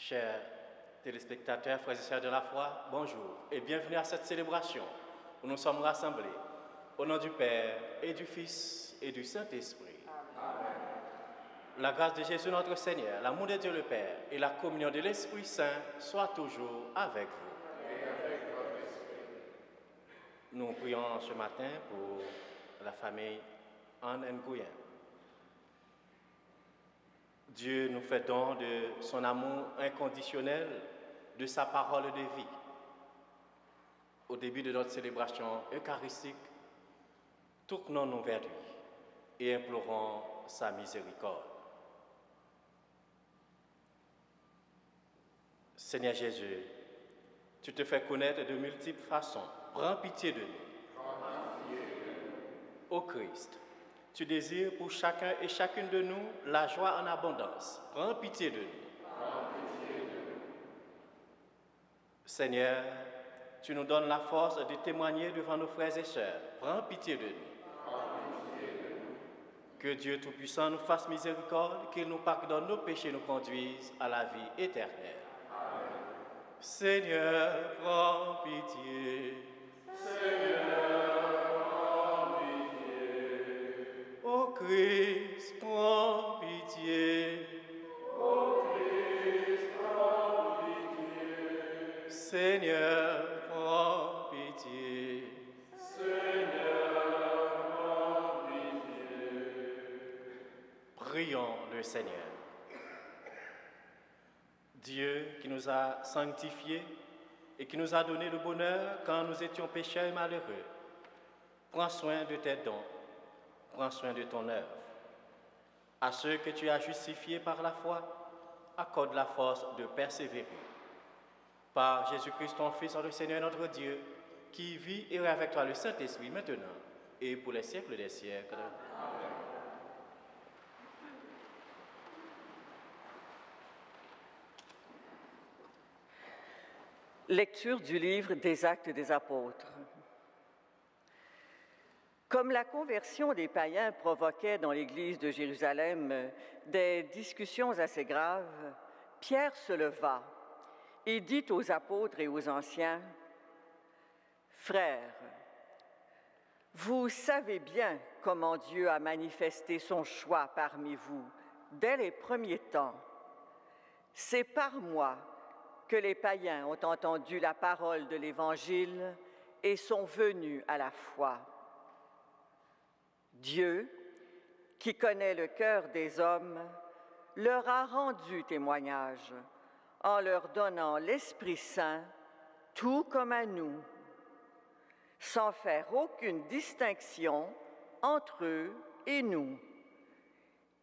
Chers téléspectateurs, frères et sœurs de la foi, bonjour et bienvenue à cette célébration où nous sommes rassemblés au nom du Père et du Fils et du Saint-Esprit. Amen. La grâce de Jésus notre Seigneur, l'amour de Dieu le Père et la communion de l'Esprit Saint soient toujours avec vous. Et avec votre esprit. Nous prions ce matin pour la famille Anne Nguyen. Dieu nous fait don de son amour inconditionnel, de sa parole de vie. Au début de notre célébration eucharistique, tournons-nous vers lui et implorons sa miséricorde. Seigneur Jésus, tu te fais connaître de multiples façons. Prends pitié de nous. Ô Christ, tu désires pour chacun et chacune de nous la joie en abondance. Prends pitié de nous. Seigneur, tu nous donnes la force de témoigner devant nos frères et sœurs. Prends pitié de nous. Que Dieu Tout-Puissant nous fasse miséricorde, qu'il nous pardonne nos péchés et nous conduise à la vie éternelle. Amen. Seigneur, prends pitié. Seigneur, prends pitié. Ô Christ, prends pitié. Ô Christ, prends pitié. Seigneur, prends pitié. Seigneur, prends pitié. Prions le Seigneur. Dieu qui nous a sanctifiés et qui nous a donné le bonheur quand nous étions pécheurs et malheureux, prends soin de tes dons, prends soin de ton œuvre. À ceux que tu as justifiés par la foi, accorde la force de persévérer. Par Jésus-Christ, ton Fils, le Seigneur notre Dieu, qui vit et règne avec toi le Saint-Esprit maintenant et pour les siècles des siècles. Amen. Lecture du livre des Actes des Apôtres. Comme la conversion des païens provoquait dans l'Église de Jérusalem des discussions assez graves, Pierre se leva et dit aux apôtres et aux anciens, « Frères, vous savez bien comment Dieu a manifesté son choix parmi vous dès les premiers temps. C'est par moi que les païens ont entendu la parole de l'Évangile et sont venus à la foi. Dieu, qui connaît le cœur des hommes, leur a rendu témoignage en leur donnant l'Esprit Saint, tout comme à nous, sans faire aucune distinction entre eux et nous.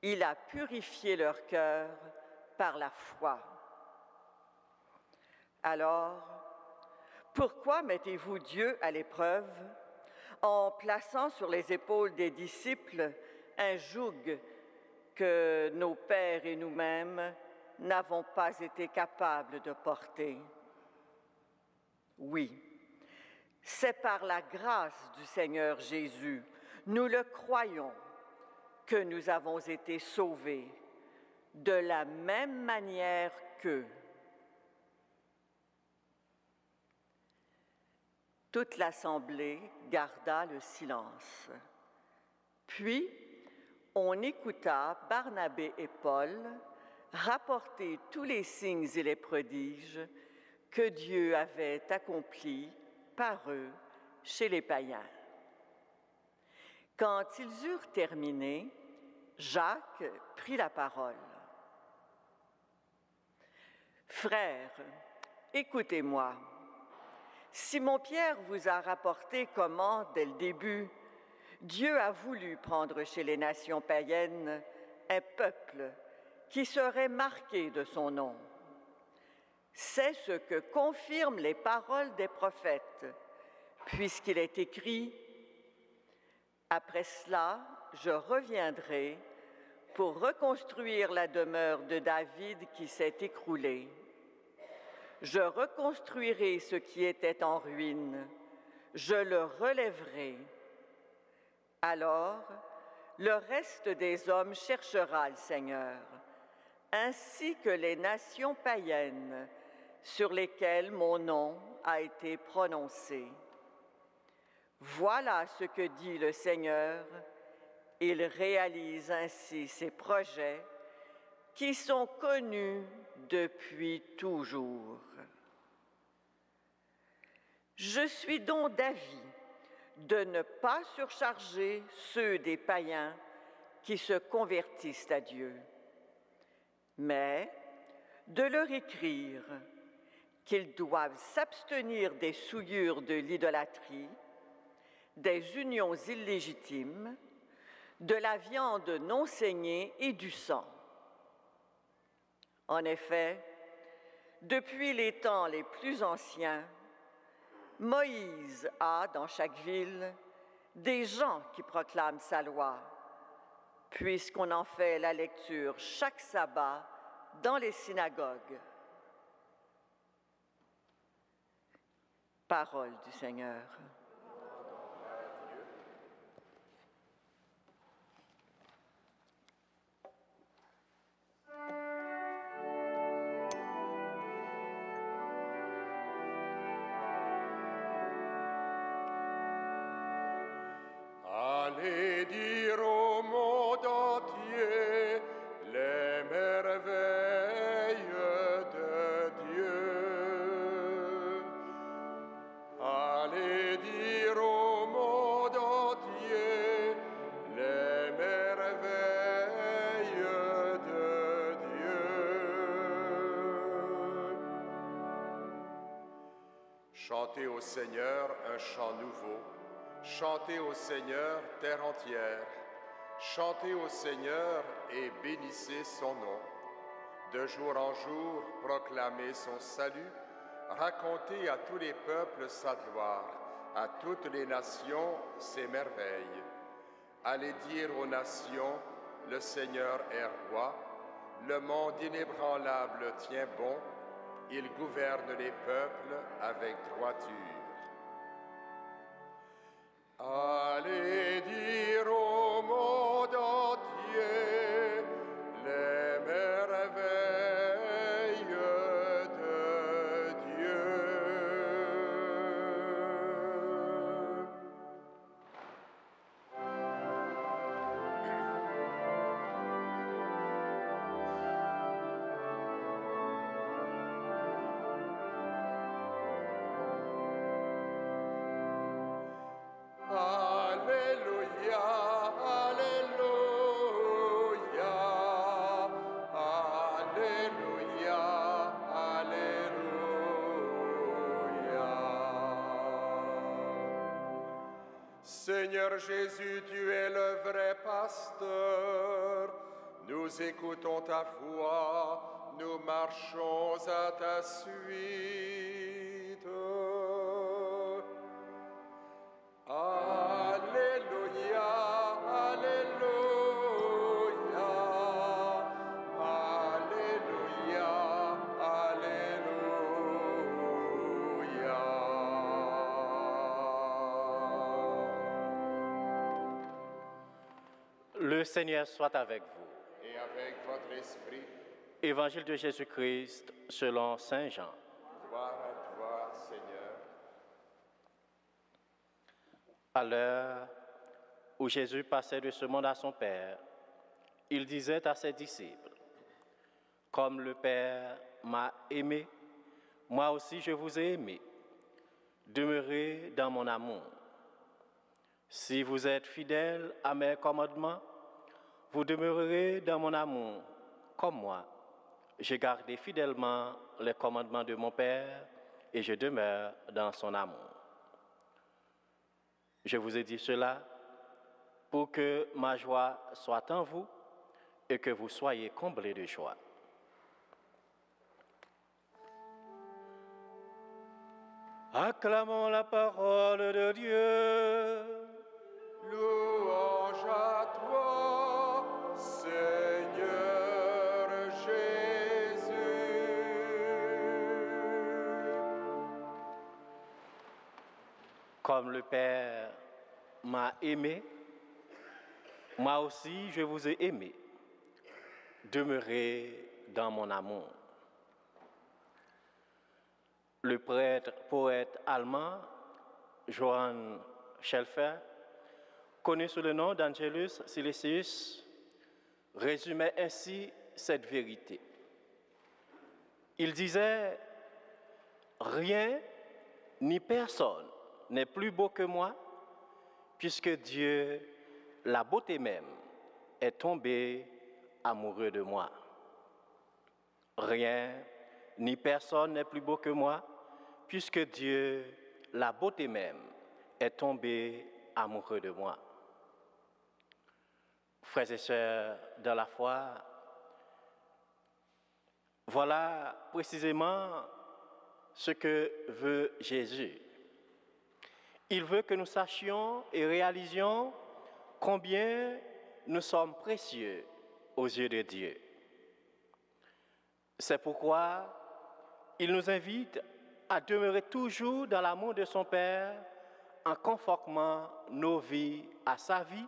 Il a purifié leur cœur par la foi. Alors, pourquoi mettez-vous Dieu à l'épreuve en plaçant sur les épaules des disciples un joug que nos pères et nous-mêmes n'avons pas été capables de porter? Oui, c'est par la grâce du Seigneur Jésus, nous le croyons, que nous avons été sauvés de la même manière qu'eux. Toute l'assemblée garda le silence. Puis, on écouta Barnabé et Paul rapporter tous les signes et les prodiges que Dieu avait accomplis par eux chez les païens. Quand ils eurent terminé, Jacques prit la parole. « Frères, écoutez-moi. Simon-Pierre vous a rapporté comment, dès le début, Dieu a voulu prendre chez les nations païennes un peuple qui serait marqué de son nom. C'est ce que confirment les paroles des prophètes, puisqu'il est écrit « Après cela, je reviendrai pour reconstruire la demeure de David qui s'est écroulée. Je reconstruirai ce qui était en ruine, je le relèverai. Alors, le reste des hommes cherchera le Seigneur, ainsi que les nations païennes sur lesquelles mon nom a été prononcé. Voilà ce que dit le Seigneur. Il réalise ainsi ses projets qui sont connus depuis toujours. Je suis donc d'avis de ne pas surcharger ceux des païens qui se convertissent à Dieu, mais de leur écrire qu'ils doivent s'abstenir des souillures de l'idolâtrie, des unions illégitimes, de la viande non saignée et du sang. En effet, depuis les temps les plus anciens, Moïse a, dans chaque ville, des gens qui proclament sa loi, puisqu'on en fait la lecture chaque sabbat dans les synagogues. Parole du Seigneur. Allez dire au monde entier les merveilles de Dieu. Allez dire au monde entier les merveilles de Dieu. Chantez au Seigneur un chant nouveau. Chantez au Seigneur, terre entière. Chantez au Seigneur et bénissez son nom. De jour en jour, proclamez son salut. Racontez à tous les peuples sa gloire, à toutes les nations ses merveilles. Allez dire aux nations, le Seigneur est roi. Le monde inébranlable tient bon. Il gouverne les peuples avec droiture. Allez dire au monde entier les merveilles de Dieu. Alléluia, Alléluia, Alléluia, Alléluia. Seigneur Jésus, tu es le vrai pasteur. Nous écoutons ta voix, nous marchons à ta suite. Alléluia, Alléluia, Alléluia, Alléluia. Le Seigneur soit avec vous. Et avec votre esprit, Évangile de Jésus-Christ selon Saint Jean. gloire à toi, Seigneur. À l'heure où Jésus passait de ce monde à son Père, il disait à ses disciples, « Comme le Père m'a aimé, moi aussi je vous ai aimé. Demeurez dans mon amour. Si vous êtes fidèles à mes commandements, vous demeurerez dans mon amour, comme moi. J'ai gardé fidèlement les commandements de mon Père et je demeure dans son amour. Je vous ai dit cela pour que ma joie soit en vous et que vous soyez comblés de joie. » Acclamons la parole de Dieu. Louange à toi, Seigneur Jésus. Comme le Père m'a aimé, moi aussi je vous ai aimé. Demeurez dans mon amour. Le poète allemand Johann Schelfer, connu sous le nom d'Angelus Silesius, résumait ainsi cette vérité. Il disait « Rien ni personne n'est plus beau que moi, puisque Dieu, la beauté même, est tombé amoureux de moi. Rien ni personne n'est plus beau que moi, puisque Dieu, la beauté même, est tombé amoureux de moi. » Frères et sœurs dans la foi, voilà précisément ce que veut Jésus. Il veut que nous sachions et réalisions combien nous sommes précieux aux yeux de Dieu. C'est pourquoi il nous invite à demeurer toujours dans l'amour de son Père en conformant nos vies à sa vie.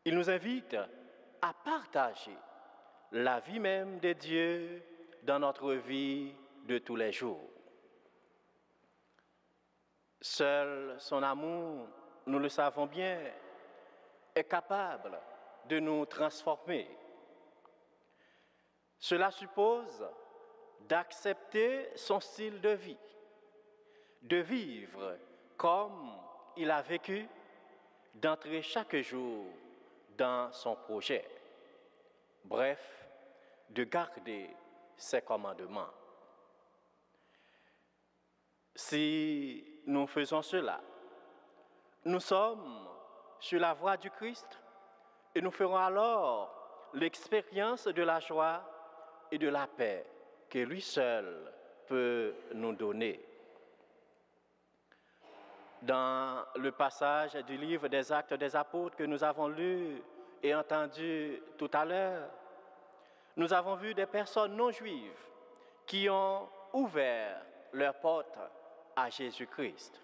Il nous invite à partager la vie même de Dieu dans notre vie de tous les jours. Seul son amour, nous le savons bien, est capable de nous transformer. Cela suppose d'accepter son style de vie, de vivre comme il a vécu, d'entrer chaque jour dans son projet. Bref, de garder ses commandements. Si nous faisons cela, nous sommes sur la voie du Christ et nous ferons alors l'expérience de la joie et de la paix que lui seul peut nous donner. Dans le passage du livre des Actes des Apôtres que nous avons lu et entendu tout à l'heure, nous avons vu des personnes non juives qui ont ouvert leurs portes à Jésus-Christ.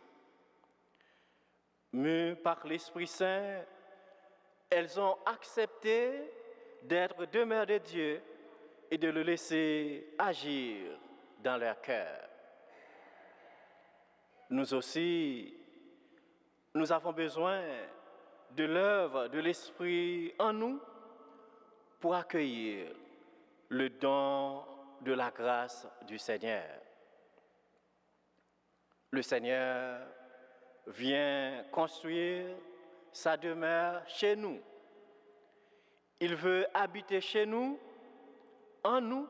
Mues par l'Esprit Saint, elles ont accepté d'être demeure de Dieu et de le laisser agir dans leur cœur. Nous aussi, nous avons besoin de l'œuvre de l'Esprit en nous pour accueillir le don de la grâce du Seigneur. Le Seigneur vient construire sa demeure chez nous. Il veut habiter chez nous, en nous,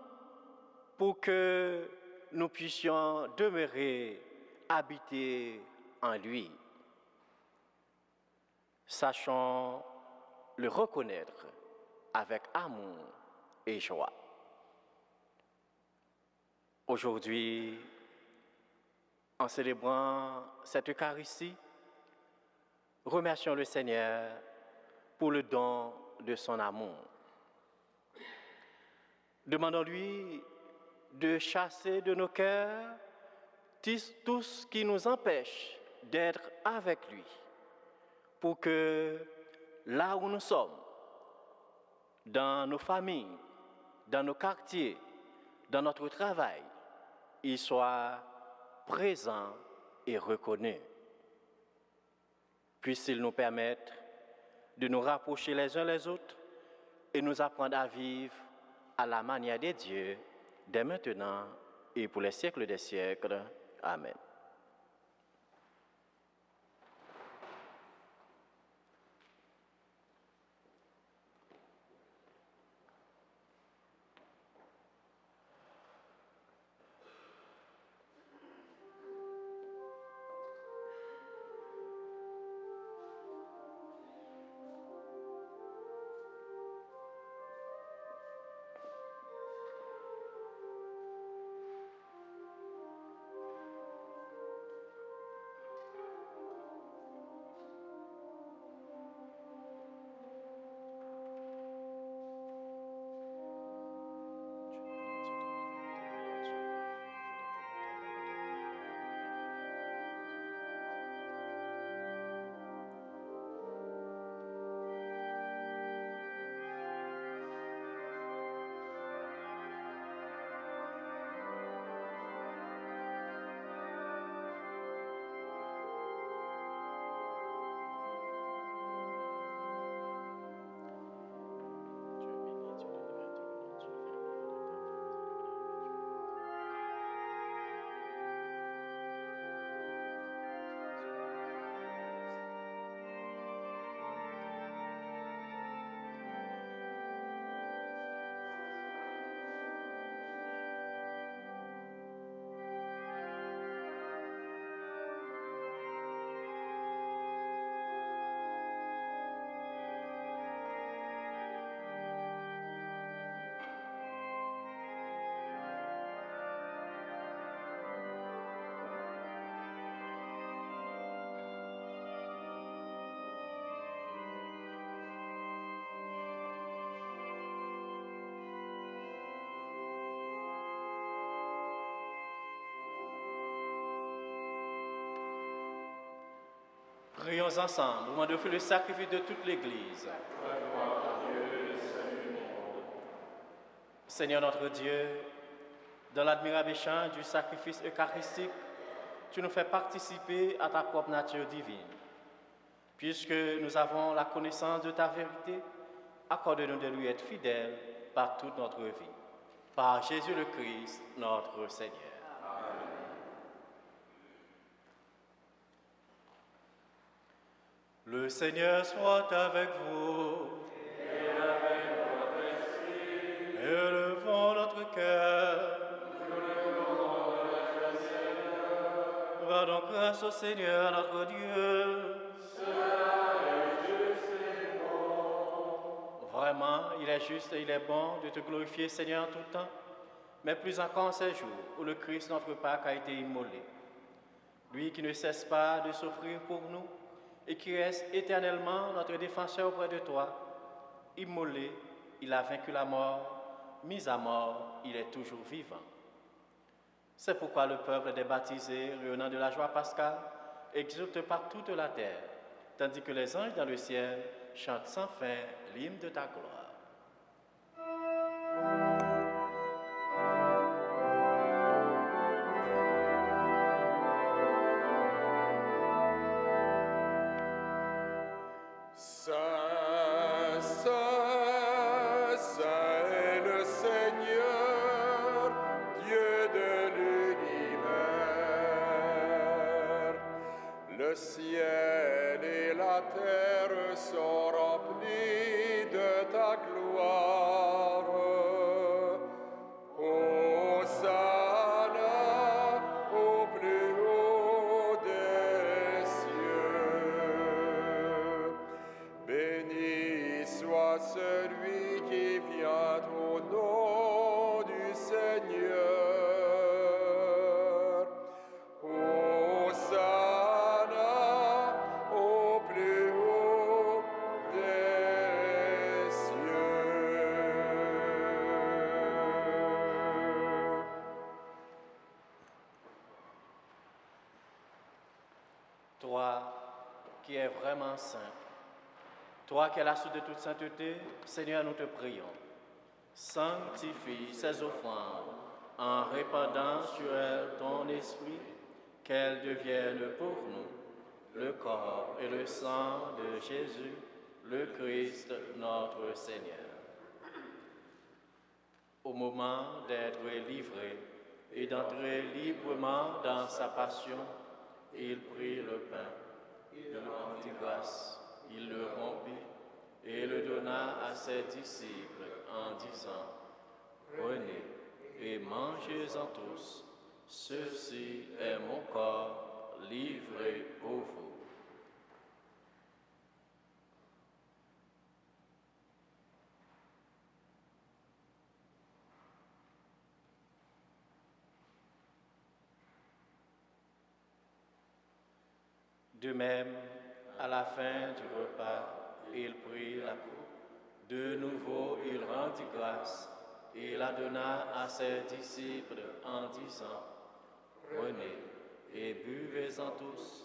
pour que nous puissions demeurer, habiter en lui. Sachons le reconnaître avec amour et joie. Aujourd'hui, en célébrant cette Eucharistie, remercions le Seigneur pour le don de son amour. Demandons-lui de chasser de nos cœurs tout ce qui nous empêche d'être avec lui, pour que là où nous sommes, dans nos familles, dans nos quartiers, dans notre travail, il soit présent et reconnu. Puisse-t-il nous permettre de nous rapprocher les uns les autres et nous apprendre à vivre à la manière de Dieu, dès maintenant et pour les siècles des siècles. Amen. Prions ensemble, au moment d'offrir le sacrifice de toute l'Église. Seigneur notre Dieu, dans l'admirable échange du sacrifice eucharistique, tu nous fais participer à ta propre nature divine. Puisque nous avons la connaissance de ta vérité, accorde-nous de lui être fidèles par toute notre vie. Par Jésus le Christ, notre Seigneur. Amen. Le Seigneur soit avec vous. Et avec votre esprit. Élevons notre cœur. Rendons grâce au Seigneur notre Dieu. Vraiment, il est juste et il est bon de te glorifier, Seigneur, tout le temps, mais plus encore en ces jours où le Christ, notre Pâque, a été immolé. Lui qui ne cesse pas de s'offrir pour nous et qui reste éternellement notre défenseur auprès de toi, immolé, il a vaincu la mort, mis à mort, il est toujours vivant. C'est pourquoi le peuple des baptisés, rayonnant de la joie pascale, exulte par toute la terre, tandis que les anges dans le ciel chantent sans fin l'hymne de ta gloire. Saint, Saint, Saint est le Seigneur, Dieu de l'univers. Le ciel et la terre sont remplis de ta gloire. Hosanna au plus haut des cieux. Béni soit celui qui vient au nom du Seigneur. Hosanna au plus haut des cieux. Toi qui es vraiment saint, toi qui es la source de toute sainteté, Seigneur, nous te prions. Sanctifie ces offrandes en répandant sur elles ton esprit, qu'elles deviennent pour nous le corps et le sang de Jésus, le Christ, notre Seigneur. Au moment d'être livré et d'entrer librement dans sa passion, il prit le pain, il le rendit grâce, il le rompit et le donna à ses disciples en disant: Prenez et mangez-en tous, ceci est mon corps livré pour vous. De même, à la fin du repas, il prit la coupe. De nouveau, il rendit grâce et la donna à ses disciples en disant: Prenez et buvez-en tous,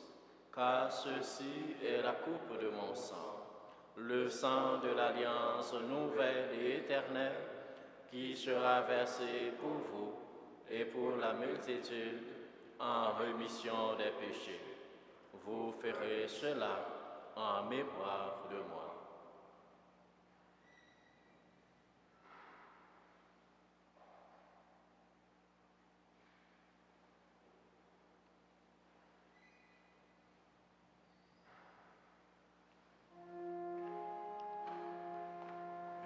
car ceci est la coupe de mon sang, le sang de l'alliance nouvelle et éternelle, qui sera versé pour vous et pour la multitude en rémission des péchés. Vous ferez cela en mémoire de moi.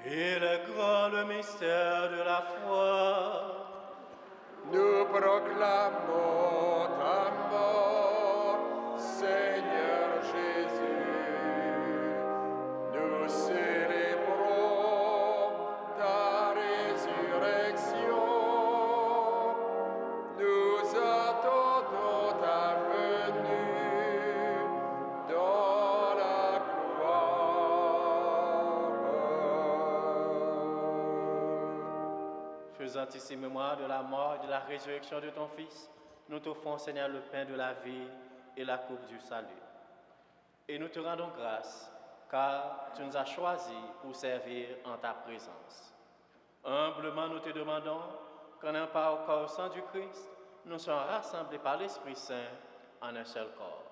Et le grand mystère de la foi, Nous proclamons ta mort, Seigneur Jésus. Nous célébrons ta résurrection. Nous attendons ta venue dans la gloire. faisant ici mémoire de la mort et de la résurrection de ton Fils, nous t'offrons, Seigneur, le pain de la vie et la coupe du salut. Et nous te rendons grâce, car tu nous as choisis pour servir en ta présence. Humblement, nous te demandons qu'en un pas au corps sang du Christ, nous soyons rassemblés par l'Esprit Saint en un seul corps.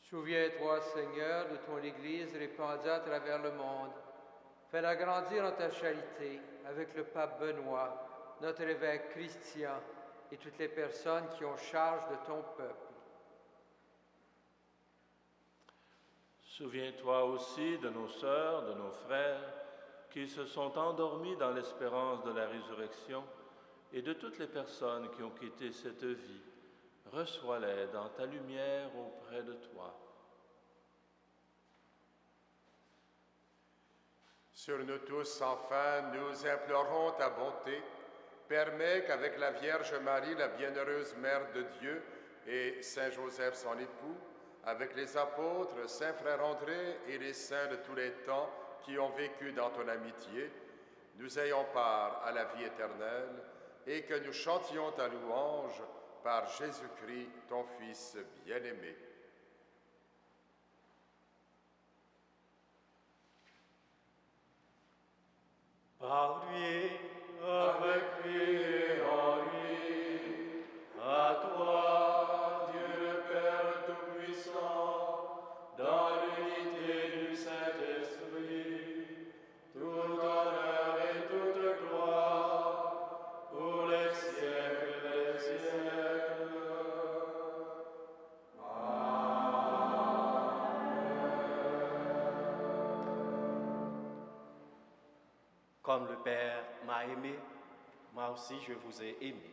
Souviens-toi, Seigneur, de ton Église répandue à travers le monde. Fais-la grandir en ta charité avec le pape Benoît, notre évêque Christian et toutes les personnes qui ont charge de ton peuple. Souviens-toi aussi de nos sœurs, de nos frères, qui se sont endormis dans l'espérance de la résurrection, et de toutes les personnes qui ont quitté cette vie. Reçois-les dans ta lumière auprès de toi. Sur nous tous, enfin, nous implorons ta bonté. Permets qu'avec la Vierge Marie, la bienheureuse Mère de Dieu, et Saint Joseph, son époux, avec les apôtres, Saint Frère André et les saints de tous les temps qui ont vécu dans ton amitié, nous ayons part à la vie éternelle et que nous chantions ta louange par Jésus-Christ, ton Fils bien-aimé. Par lui, avec lui et en lui, à toi, Dieu le Père Tout-Puissant, dans l'unité du Saint-Esprit, tout honneur et toute gloire, pour les siècles des siècles. Comme le Père m'a aimé, moi aussi je vous ai aimé.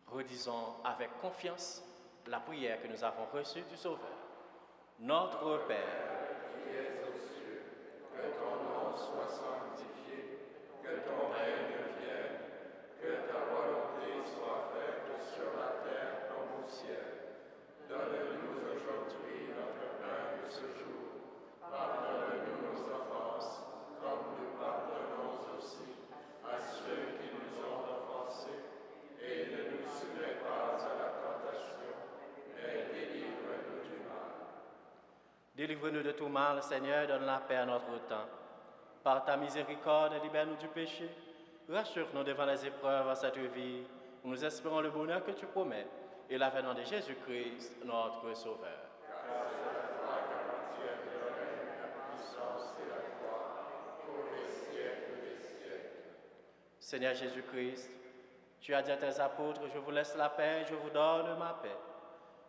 Redisons avec confiance la prière que nous avons reçue du Sauveur. Notre Père, Qui es aux cieux, que ton nom soit sanctifié, que ton règne vienne, que ta volonté soit faite sur la terre comme au ciel. Donne-nous aujourd'hui notre pain de ce jour. Pardonne-nous nos offenses, comme nous pardonnons aussi à ceux qui nous ont offensés. Et ne nous soumets pas à la tentation, mais délivre-nous du mal. délivre-nous de tout mal, Seigneur, donne la paix à notre temps. Par ta miséricorde, libère-nous du péché. Rassure-nous devant les épreuves de cette vie, où nous espérons le bonheur que tu promets et l'avènement de Jésus-Christ, notre Sauveur. Seigneur Jésus-Christ, tu as dit à tes apôtres, je vous laisse la paix, je vous donne ma paix.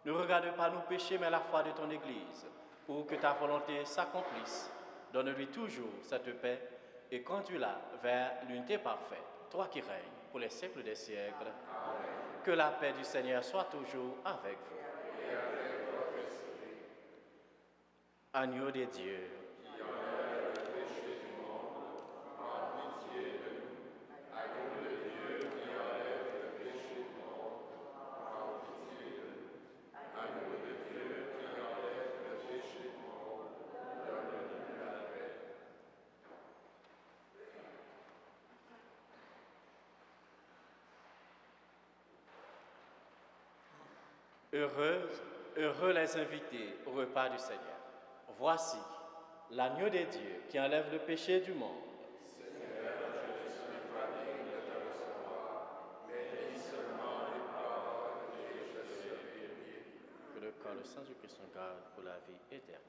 Ne regarde pas nos péchés, mais la foi de ton Église, pour que ta volonté s'accomplisse. Donne-lui toujours cette paix et conduis-la vers l'unité parfaite, toi qui règnes pour les siècles des siècles. Amen. Que la paix du Seigneur soit toujours avec vous. Et avec votre esprit. Agneau de Dieu, Qui enlève le péché du monde, prends pitié de nous. Agneau de Dieu qui enlève le péché du monde, prends pitié de nous. Agneau de Dieu qui enlève le péché du monde, donne-nous la paix. heureux les invités au repas du Seigneur. Voici l'agneau de Dieu qui enlève le péché du monde. Seigneur, je ne suis pas digne de te recevoir, mais dis seulement les paroles et je serai guéri. Que le corps, le sang du Christ nous garde pour la vie éternelle.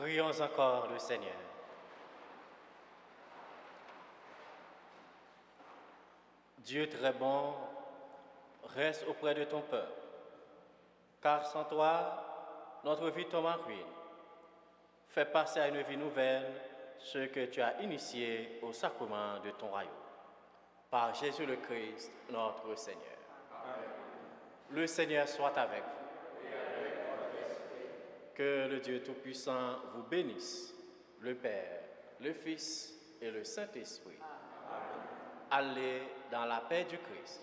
Prions encore le Seigneur. Dieu très bon, reste auprès de ton peuple, car sans toi, notre vie tombe en ruine. Fais passer à une vie nouvelle ce que tu as initié au sacrement de ton royaume. Par Jésus le Christ, notre Seigneur. Amen. Le Seigneur soit avec vous. Que le Dieu Tout-Puissant vous bénisse, le Père, le Fils et le Saint-Esprit. Allez dans la paix du Christ.